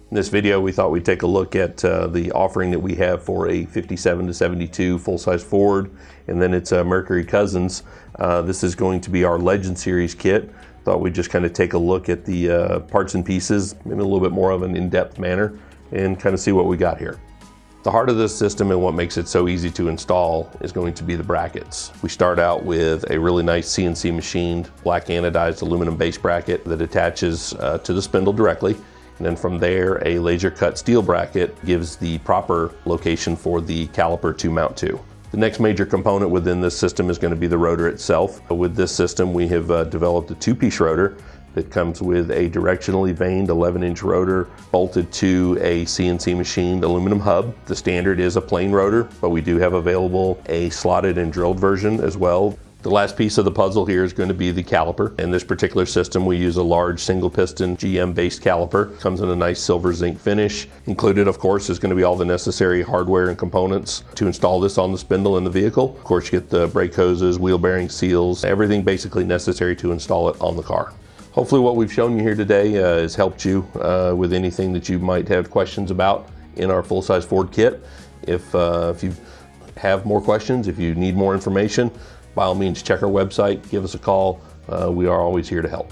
In this video, we thought we'd take a look at the offering that we have for a 57 to 72 full-size Ford, and then it's Mercury Cousins. This is going to be our Legend Series kit. Thought we'd just kind of take a look at the parts and pieces in a little bit more of an in-depth manner and kind of see what we got here. The heart of this system and what makes it so easy to install is going to be the brackets. We start out with a really nice CNC machined black anodized aluminum base bracket that attaches to the spindle directly. And then from there, a laser cut steel bracket gives the proper location for the caliper to mount to. The next major component within this system is going to be the rotor itself. With this system, we have developed a two-piece rotor that comes with a directionally vaned 11-inch rotor bolted to a CNC machined aluminum hub. The standard is a plain rotor, but we do have available a slotted and drilled version as well. The last piece of the puzzle here is going to be the caliper. In this particular system, we use a large single piston GM-based caliper. Comes in a nice silver zinc finish. Included, of course, is going to be all the necessary hardware and components to install this on the spindle in the vehicle. Of course, you get the brake hoses, wheel bearing seals, everything basically necessary to install it on the car. Hopefully what we've shown you here today has helped you with anything that you might have questions about in our full-size Ford kit. If you have more questions, if you need more information, by all means, check our website, give us a call. We are always here to help.